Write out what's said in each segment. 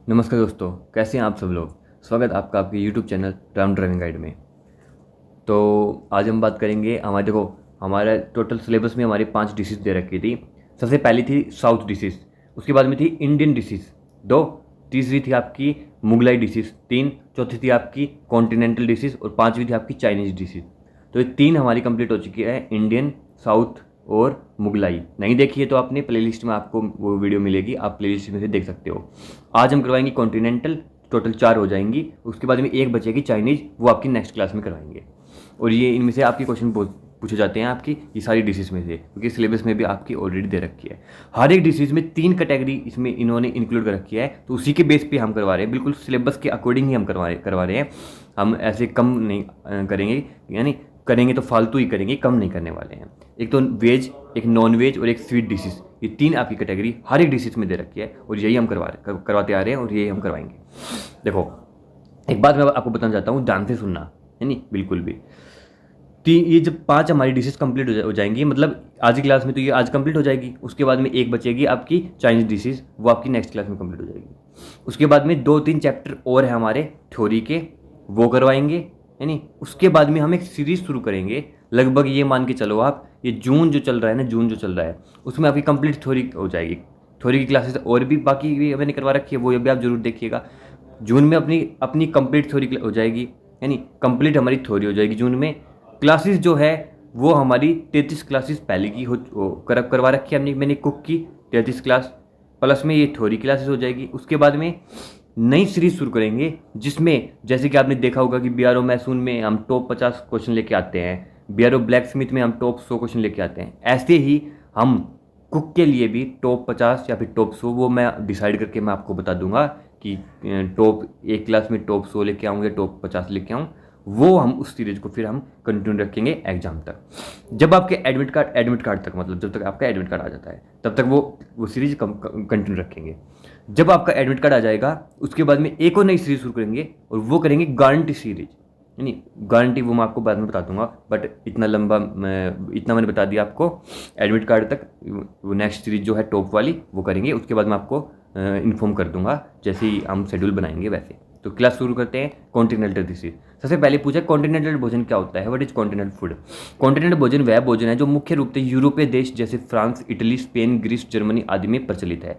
नमस्कार दोस्तों, कैसे हैं आप सब लोग। स्वागत है आपका आपके YouTube channel Ram driving guide में। तो आज हम बात करेंगे हमारा टोटल सिलेबस में हमारी 5 डिशेस दे रखी थी। सबसे पहली थी साउथ डिशेस, उसके बाद में थी इंडियन डिशेस 2, तीसरी थी आपकी मुगलाई डिशेस 3, चौथी थी आपकी कॉन्टिनेंटल डिशेस और पाँचवीं थी आपकी चाइनीज़ डिशेस। तो ये 3 हमारी कंप्लीट हो चुकी है, इंडियन, साउथ और मुगलाई। नहीं देखी है तो आपने प्लेलिस्ट में आपको वो वीडियो मिलेगी, आप प्लेलिस्ट में से देख सकते हो। आज हम करवाएंगे कॉन्टिनेंटल, टोटल 4 हो जाएंगी। उसके बाद में एक बचेगी चाइनीज़, वो आपकी नेक्स्ट क्लास में करवाएंगे। और ये इनमें से आपके क्वेश्चन पूछे जाते हैं आपकी ये सारी डिशेज में से, क्योंकि सिलेबस में भी आपकी ऑलरेडी दे रखी है। हर एक डिशेज में 3 कैटेगरी इसमें इन्होंने इंक्लूड कर रखी है, तो उसी के बेस पे हम करवा रहे हैं, बिल्कुल सिलेबस के अकॉर्डिंग ही हम करवा रहे हैं। हम ऐसे कम नहीं करेंगे, यानी करेंगे तो फालतू ही करेंगे, कम नहीं करने वाले हैं। एक तो वेज, एक नॉन वेज और एक स्वीट डिशेज, ये 3 आपकी कैटेगरी हर एक डिशेज में दे रखी है और यही हम करवाते आ रहे हैं और यही हम करवाएंगे। देखो, एक बात मैं आपको बताना चाहता हूँ, ध्यान से सुनना है, नहीं बिल्कुल भी। ये जब 5 हमारी डिशेस कंप्लीट हो जाएंगी, मतलब आज की क्लास में तो ये आज कंप्लीट हो जाएगी। उसके बाद में एक बचेगी आपकी चाइनीज़ डिशेस, वो आपकी नेक्स्ट क्लास में कंप्लीट हो जाएगी। उसके बाद में 2-3 चैप्टर और है हमारे थ्योरी के, वो करवाएंगे, है नहीं। उसके बाद में हम एक सीरीज़ शुरू करेंगे, लगभग ये मान के चलो आप, ये जून जो चल रहा है उसमें आपकी कंप्लीट थ्योरी हो जाएगी। थ्योरी की क्लासेस और भी बाकी भी मैंने करवा रखी है, वो भी आप जरूर देखिएगा। जून में अपनी कंप्लीट थ्योरी हो जाएगी, यानी कंप्लीट हमारी थ्योरी हो जाएगी जून में। क्लासेस जो है वो हमारी 33 क्लासेस पहले की करवा रखी है मैंने कुक की 33 क्लास, प्लस में ये थ्योरी क्लासेस हो जाएगी। उसके बाद में नई सीरीज शुरू करेंगे, जिसमें जैसे कि आपने देखा होगा कि BRO मैसून में हम टॉप 50 क्वेश्चन लेके आते हैं, BRO ब्लैक स्मिथ में हम टॉप 100 क्वेश्चन लेके आते हैं। ऐसे ही हम कुक के लिए भी टॉप 50 या फिर टॉप 100, वो मैं डिसाइड करके मैं आपको बता दूंगा कि टॉप एक क्लास में टॉप 100 लेके आऊँ या टॉप 50 लेके आऊँ। वो हम उस सीरीज को फिर हम कंटिन्यू रखेंगे एग्जाम तक, जब आपके एडमिट कार्ड तक, मतलब जब तक आपका एडमिट कार्ड आ जाता है तब तक वो सीरीज कंटिन्यू रखेंगे। जब आपका एडमिट कार्ड आ जाएगा उसके बाद में एक और नई सीरीज शुरू करेंगे और वो करेंगे गारंटी सीरीज, यानी गारंटी वो मैं आपको बाद में बता दूंगा, बट इतना लंबा इतना मैंने बता दिया आपको। एडमिट कार्ड तक वो नेक्स्ट सीरीज जो है टॉप वाली वो करेंगे, उसके बाद मैं आपको इन्फॉर्म कर दूंगा जैसे ही हम शेड्यूल बनाएंगे वैसे। तो क्लास शुरू करते हैं कॉन्टिनेंटल डिशेज। सबसे पहले पूछा कॉन्टिनेंटल भोजन क्या होता है, what is continental food. Continental भोजन वह भोजन है जो मुख्य रूप से यूरोपीय देश जैसे France, Italy, Spain, Greece, Germany आदि में प्रचलित है।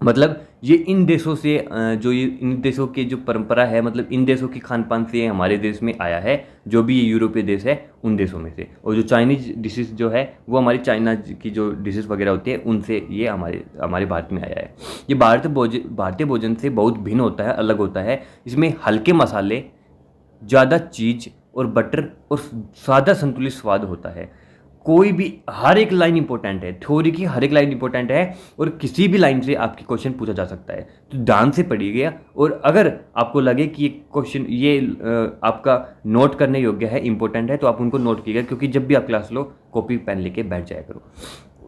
मतलब ये इन देशों से इन देशों की जो परंपरा है, मतलब इन देशों की खान पान से हमारे देश में आया है, जो भी ये यूरोपीय देश है उन देशों में से। और जो चाइनीज डिशेस जो है वो हमारी चाइना की जो डिशेस वगैरह होती है उनसे ये हमारे भारत में आया है। ये भारतीय भोजन से बहुत भिन्न होता है, अलग होता है। इसमें हल्के मसाले, ज़्यादा चीज़ और बटर और सादा संतुलित स्वाद होता है। कोई भी हर एक लाइन इंपॉर्टेंट है, थ्योरी की हर एक लाइन इंपॉर्टेंट है और किसी भी लाइन से आपकी क्वेश्चन पूछा जा सकता है, तो ध्यान से पढ़िएगा। और अगर आपको लगे कि ये क्वेश्चन आपका नोट करने योग्य है, इंपॉर्टेंट है, तो आप उनको नोट कीजिएगा, क्योंकि जब भी आप क्लास लो कॉपी पेन लेके बैठ जाया करो।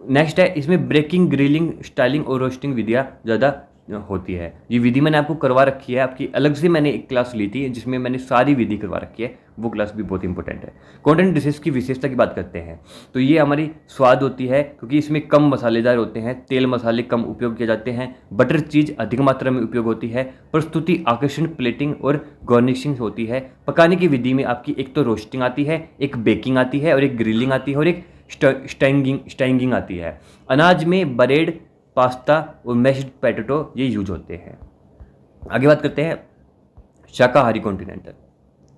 नेक्स्ट है, इसमें ब्रेकिंग, ग्रिलिंग, स्टाइलिंग और रोस्टिंग विधियाँ ज़्यादा होती है। ये विधि मैंने आपको करवा रखी है, आपकी अलग से मैंने एक क्लास ली थी जिसमें मैंने सारी विधि करवा रखी है, वो क्लास भी बहुत इंपॉर्टेंट है। कॉन्टिनेंटल डिशेज की विशेषता की बात करते हैं तो ये हमारी स्वाद होती है, क्योंकि इसमें कम मसालेदार होते हैं, तेल मसाले कम उपयोग किए जाते हैं, बटर चीज़ अधिक मात्रा में उपयोग होती है, प्रस्तुति, आकर्षण, प्लेटिंग और गार्निशिंग होती है। पकाने की विधि में आपकी एक तो रोस्टिंग आती है, एक बेकिंग आती है और एक ग्रिलिंग आती है और एक स्टैंगिंग आती है। अनाज में ब्रेड, पास्ता और मैश्ड पोटैटो ये यूज होते हैं। आगे बात करते हैं शाकाहारी कॉन्टिनेंटल।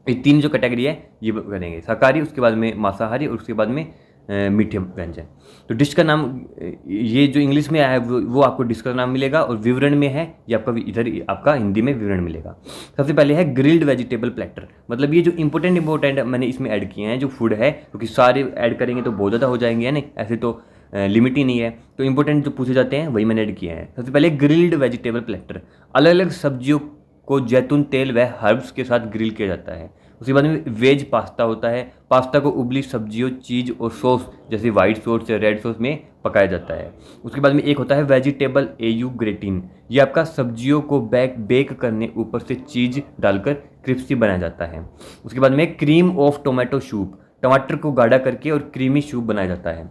ये 3 जो कैटेगरी है ये करेंगे, शाकाहारी, उसके बाद में मांसाहारी और उसके बाद में मीठे व्यंजन। तो डिश का नाम ये जो इंग्लिश में आया है वो आपको डिश का नाम मिलेगा, और विवरण में है ये आपका इधर आपका हिंदी में विवरण मिलेगा। सबसे पहले है ग्रिल्ड वेजिटेबल प्लेटर, मतलब ये जो इंपॉर्टेंट मैंने इसमें ऐड किए हैं जो फूड है, क्योंकि सारे ऐड करेंगे तो बहुत ज़्यादा हो जाएंगे, है नहीं, ऐसे तो लिमिट ही नहीं है, तो इंपॉर्टेंट जो पूछे जाते हैं वही मैंने ऐड किए हैं। सबसे पहले ग्रिल्ड वेजिटेबल प्लेटर, अलग अलग सब्जियों को जैतून तेल व हर्ब्स के साथ ग्रिल किया जाता है। उसके बाद में वेज पास्ता होता है, पास्ता को उबली सब्जियों, चीज़ और सॉस जैसे वाइट सॉस या रेड सॉस में पकाया जाता है। उसके बाद में एक होता है वेजिटेबल एयू ग्रेटिन, ये आपका सब्जियों को बेक करने ऊपर से चीज़ डालकर क्रिस्पी बनाया जाता है। उसके बाद में क्रीम ऑफ टोमेटो सूप, टमाटर को गाढ़ा करके और क्रीमी सूप बनाया जाता है।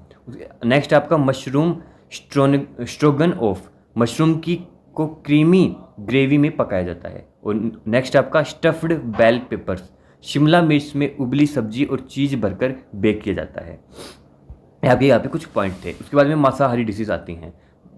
नेक्स्ट आपका मशरूम स्ट्रोगन ऑफ, मशरूम की को क्रीमी ग्रेवी में पकाया जाता है। और नेक्स्ट आपका स्टफ्ड बेल पेपर्स, शिमला मिर्च में उबली सब्जी और चीज़ भरकर बेक किया जाता है। यहाँ पे कुछ पॉइंट थे। उसके बाद में मांसाहारी डिशेज आती हैं।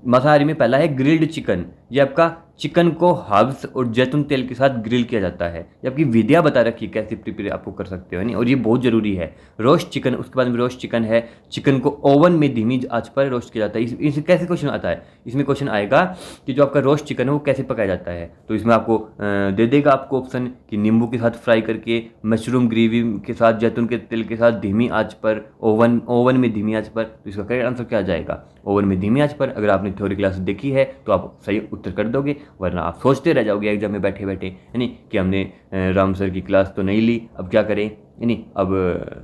मांसाहारी में पहला है ग्रिल्ड चिकन। ये आपका चिकन को हर्ब्स और जैतून तेल के साथ ग्रिल किया जाता है। ये आपकी विधियाँ बता रखी है कैसे प्रिपेयर आपको कर सकते हो, नहीं, और ये बहुत ज़रूरी है। रोस्ट चिकन, उसके बाद में रोस्ट चिकन है, चिकन को ओवन में धीमी आंच पर रोस्ट किया जाता है। इसमें कैसे क्वेश्चन आता है, इसमें क्वेश्चन आएगा कि जो आपका रोस्ट चिकन है वो कैसे पकाया जाता है। तो इसमें आपको दे देगा आपको ऑप्शन कि नींबू के साथ फ्राई करके, मशरूम ग्रेवी के साथ, जैतून के तेल के साथ धीमी आंच पर, ओवन में धीमी आंच पर। तो इसका करेक्ट आंसर क्या आ जाएगा, ओवन में धीमी आंच पर। अगर आपने थ्योरी क्लास देखी है तो आप सही उत्तर कर दोगे, वरना आप सोचते रह जाओगे एग्जाम में बैठे बैठे, यानी कि हमने राम सर की क्लास तो नहीं ली, अब क्या करें, यानी अब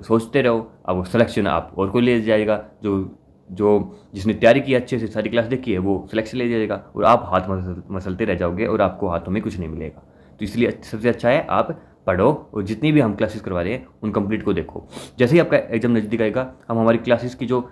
सोचते रहो। अब सिलेक्शन आप और को ले जाएगा, जो जिसने तैयारी की अच्छे से, सारी क्लास देखी है, वो सिलेक्शन ले जाएगा, और आप हाथ मसलते रह जाओगे और आपको हाथों में कुछ नहीं मिलेगा। तो इसलिए सबसे अच्छा है आप पढ़ो और जितनी भी हम क्लासेस करवा रहे हैं उन कंप्लीट को देखो। जैसे ही आपका एग्जाम नज़दीक आएगा, हम हमारी क्लासेस की जो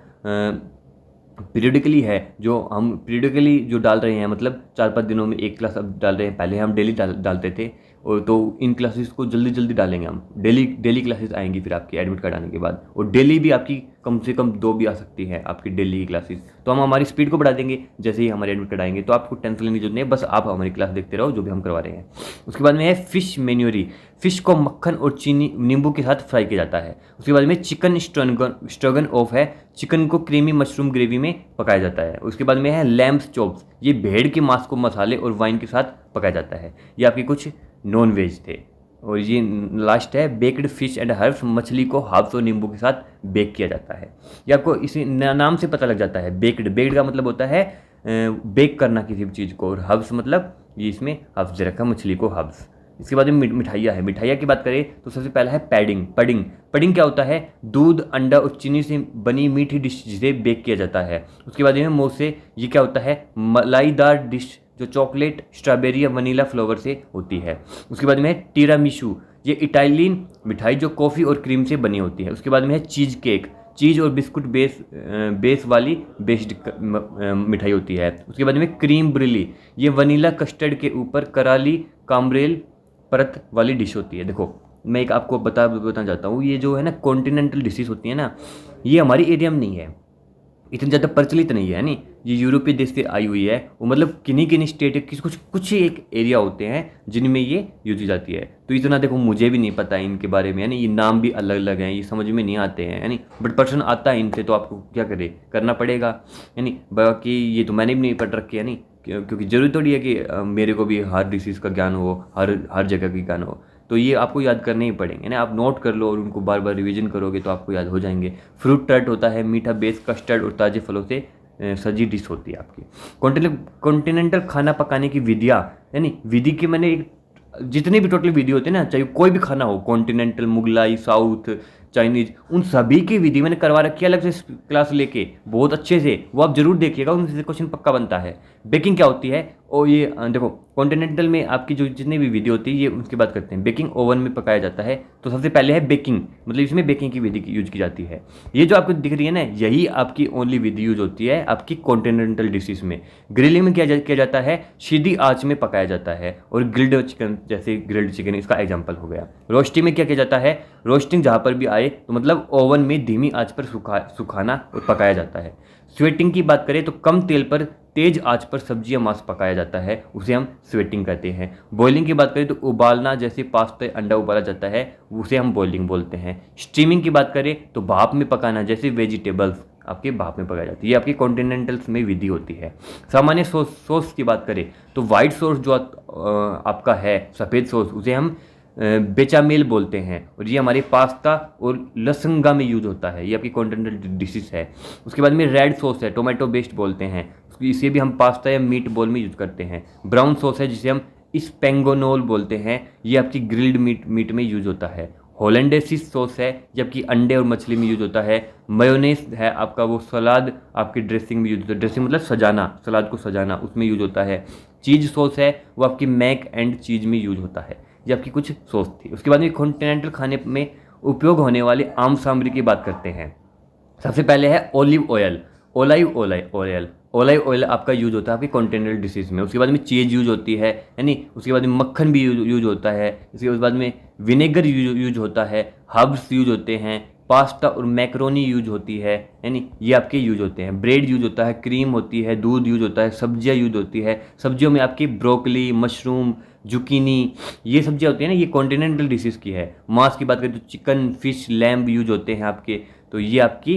पीरियडिकली है, जो हम पीरियडिकली जो डाल रहे हैं, मतलब 4-5 दिनों में एक क्लास अब डाल रहे हैं। पहले हम डेली डालते थे, और तो इन क्लासेस को जल्दी जल्दी डालेंगे हम। डेली क्लासेस आएंगी फिर आपकी एडमिट कार्ड आने के बाद, और डेली भी आपकी कम से कम 2 भी आ सकती है आपकी डेली की क्लासेस। तो हम हमारी स्पीड को बढ़ा देंगे जैसे ही हमारे एडमिट कार्ड आएंगे। तो आपको टेंशन लेने की जरूरत नहीं है, बस आप हमारी क्लास देखते रहो जो भी हम करवा रहे हैं। उसके बाद में है फिश मेन्यूरी। फिश को मक्खन और चीनी नींबू के साथ फ्राई किया जाता है। उसके बाद में चिकन स्ट्रोगन ऑफ है, चिकन को क्रीमी मशरूम ग्रेवी में पकाया जाता है। उसके बाद में है लैम्स चॉप्स, ये भेड़ के मांस को मसाले और वाइन के साथ पकाया जाता है। ये आपके कुछ नॉन वेज थे। और ये लास्ट है बेक्ड फिश एंड हर्ब्स, मछली को हर्ब्स और नींबू के साथ बेक किया जाता है। ये आपको इसी नाम से पता लग जाता है। बेक्ड का मतलब होता है बेक करना किसी भी चीज़ को, और हर्ब्स मतलब ये इसमें हर्ब्स दे रखा, मछली को हर्ब्स। इसके बाद में मिठाइयाँ है। मिठाइयाँ की बात करें तो सबसे पहला है पडिंग क्या होता है, दूध, अंडा और चीनी से बनी मीठी डिश जिसे बेक किया जाता है। उसके बाद में मोसे, ये क्या होता है, मलाईदार डिश जो चॉकलेट, स्ट्रॉबेरी या वनीला फ्लेवर से होती है। उसके बाद में है टीरामिशू, ये इटालियन मिठाई जो कॉफ़ी और क्रीम से बनी होती है। उसके बाद में है चीज़ केक, चीज़ और बिस्कुट बेस वाली बेस्ड मिठाई होती है। उसके बाद में क्रीम ब्रिली, ये वनीला कस्टर्ड के ऊपर कराली कामरेल परत वाली डिश होती है। देखो मैं एक आपको बताना चाहता हूँ, ये जो है ना कॉन्टिनेंटल डिशेज होती है ना, ये हमारी एरिया में नहीं है, इतनी ज़्यादा प्रचलित नहीं है, नहीं, ये यूरोपीय देश से आई हुई है। वो मतलब किन्हीं स्टेट के कुछ ही एक एरिया होते हैं जिनमें ये यूज की जाती है। तो इतना देखो मुझे भी नहीं पता है इनके बारे में, यानी ये नाम भी अलग अलग हैं, ये समझ में नहीं आते हैं, यानी बट पर्सन आता है इनसे, तो आपको क्या करना पड़ेगा, यानी बाकी ये तो मैंने भी नहीं पढ़ रखी है, नहीं, क्योंकि जरूरी थोड़ी है कि मेरे को भी हर डिसीज़ का ज्ञान हो, हर जगह की ज्ञान हो। तो ये आपको याद करने ही पड़ेंगे ना, आप नोट कर लो और उनको बार बार रिवीजन करोगे तो आपको याद हो जाएंगे। फ्रूट टर्ट होता है, मीठा बेस कस्टर्ड और ताज़े फलों से सजी डिश होती है आपकी। कॉन्टिनेंटल खाना पकाने की विधियाँ, यानी विधि की मैंने जितने भी टोटल विधि होते हैं ना, चाहे कोई भी खाना हो, कॉन्टिनेंटल, मुगलाई, साउथ, चाइनीज़, उन सभी की विधि मैंने करवा रखी है अलग से क्लास लेके, बहुत अच्छे से, वो आप जरूर देखिएगा, उनसे क्वेश्चन पक्का बनता है। बेकिंग क्या होती है, और ये देखो कॉन्टिनेंटल में आपकी जो जितनी भी विधि होती है ये उनकी बात करते हैं। बेकिंग ओवन में पकाया जाता है। तो सबसे पहले है बेकिंग, मतलब इसमें बेकिंग की विधि यूज की जाती है। ये जो आपको दिख रही है ना, यही आपकी ओनली विधि यूज होती है आपकी कॉन्टिनेंटल डिशेज में। ग्रिलिंग में किया जाता है, सीधी आंच में पकाया जाता है, और ग्रिल्ड चिकन, जैसे ग्रिल्ड चिकन इसका एग्जाम्पल हो गया। रोस्टिंग में क्या किया जाता है, रोस्टिंग जहाँ पर भी आए तो मतलब ओवन में धीमी आंच पर सुखाना और पकाया जाता है। स्वेटिंग की बात करें तो कम तेल पर तेज आंच पर सब्जी या मांस पकाया जाता है, उसे हम स्वेटिंग कहते हैं। बॉइलिंग की बात करें तो उबालना, जैसे पास्ता अंडा उबाला जाता है, उसे हम बॉइलिंग बोलते हैं। स्टीमिंग की बात करें तो भाप में पकाना, जैसे वेजिटेबल्स आपके भाप में पकाई जाती है, ये आपकी कॉन्टिनेंटल्स में विधि होती है। सामान्य सॉस की बात करें तो वाइट सॉस जो आपका है, सफ़ेद सॉस, उसे हम बेचामेल बोलते हैं, और ये हमारे पास्ता और लसंगा में यूज होता है, ये आपकी कॉन्टिनेंटल डिशेज है। उसके बाद में रेड सॉस है, टोमेटो बेस्ड बोलते हैं, इसे भी हम पास्ता या मीट बॉल में यूज करते हैं। ब्राउन सॉस है जिसे हम स्पेंगोनोल बोलते हैं, ये आपकी ग्रिल्ड मीट में यूज होता है। होलैंडेसिस सॉस है जबकि अंडे और मछली में यूज होता है। मेयोनेज़ है आपका, वो सलाद आपकी ड्रेसिंग में यूज होता है, ड्रेसिंग मतलब सजाना, सलाद को सजाना, उसमें यूज होता है। चीज़ सॉस है वो आपकी मैक एंड चीज़ में यूज होता है। ये आपकी कुछ सॉस थी। उसके बाद में कॉन्टिनेंटल खाने में उपयोग होने वाले आम सामग्री की बात करते हैं। सबसे पहले है olive oil, olive oil olive oil आपका यूज होता है आपकी कॉन्टिनेंटल डिशेज में। उसके बाद में चीज़ यूज होती है, यानी उसके बाद में मक्खन भी यूज होता है। इसके बाद में विनेगर यूज होता है, हर्ब्स यूज होते हैं, पास्ता और मैक्रोनी यूज होती है, यानी ये आपके यूज होते हैं। ब्रेड यूज होता है, क्रीम होती है, दूध यूज होता है, सब्जियां यूज होती है। सब्जियों में आपकी ब्रोकली, मशरूम, जुकीनी, ये सब्जियां होती हैं ना, ये कॉन्टिनेंटल डिशेज की है। मांस की बात करें तो चिकन, फिश, लैम्ब यूज होते हैं आपके। तो ये आपकी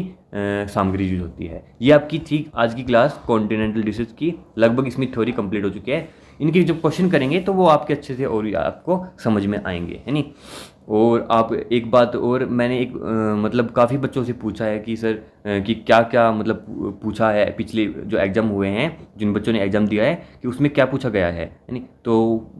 सामग्री यूज होती है। ये आपकी थी आज की क्लास कॉन्टिनेंटल डिशेज की। लगभग इसमें थ्योरी कंप्लीट हो चुकी है। इनके जब क्वेश्चन करेंगे तो वो आपके अच्छे से और आपको समझ में आएंगे, है नी। और आप एक बात और, मैंने एक मतलब काफ़ी बच्चों से पूछा है कि सर कि क्या क्या मतलब पूछा है पिछले जो एग्ज़ाम हुए हैं, जिन बच्चों ने एग्ज़ाम दिया है, कि उसमें क्या पूछा गया है नी। तो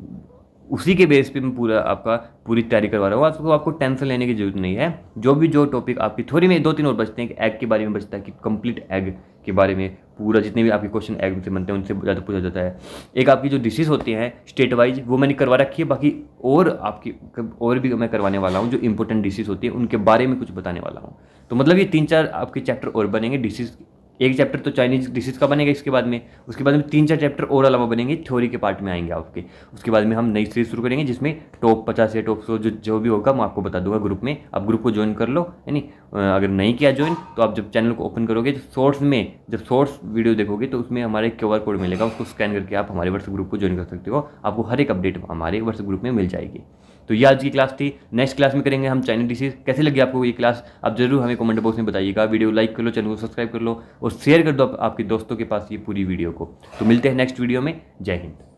उसी के बेस पे मैं पूरा आपका पूरी तैयारी करवा रहा हूँ। आपको टेंशन लेने की जरूरत नहीं है। जो टॉपिक आपकी थोड़ी में 2-3 और बचते हैं, कि एग के बारे में बचता है, कि कंप्लीट एग के बारे में पूरा जितने भी आपके क्वेश्चन एग से बनते हैं उनसे ज़्यादा पूछा जाता है। एक आपकी जो डिशेज होती हैं स्टेट वाइज, वो मैंने करवा रखी है। बाकी और आपकी और भी मैं करवाने वाला हूँ, जो इंपॉर्टेंट डिशेज होती है उनके बारे में कुछ बताने वाला हूँ। तो मतलब ये 3-4 आपके चैप्टर और बनेंगे डिशेज। एक चैप्टर तो चाइनीज डिशेज का बनेगा, इसके बाद में उसके बाद में 3-4 चैप्टर और अलावा बनेंगे, थ्योरी के पार्ट में आएंगे आपके। उसके बाद में हम नई सीरीज शुरू करेंगे जिसमें टॉप 50 या टॉप 100 जो भी होगा मैं आपको बता दूंगा ग्रुप में। आप ग्रुप को ज्वाइन कर लो, यानी अगर नहीं किया ज्वाइन तो आप जब चैनल को ओपन करोगे तो शॉर्ट्स में जब शॉर्ट्स वीडियो देखोगे तो उसमें हमारे QR कोड मिलेगा, उसको स्कैन करके आप हमारे व्हाट्सएप ग्रुप को ज्वाइन कर सकते हो। आपको हर एक अपडेट हमारे व्हाट्सएप ग्रुप में मिल जाएगी। तो ये आज की क्लास थी। नेक्स्ट क्लास में करेंगे हम चाइनीज डिशेज। कैसे लगी आपको ये क्लास, आप जरूर हमें कमेंट बॉक्स में बताइएगा। वीडियो लाइक कर लो, चैनल को सब्सक्राइब कर लो और शेयर कर दो आपके दोस्तों के पास ये पूरी वीडियो को। तो मिलते हैं नेक्स्ट वीडियो में। जय हिंद।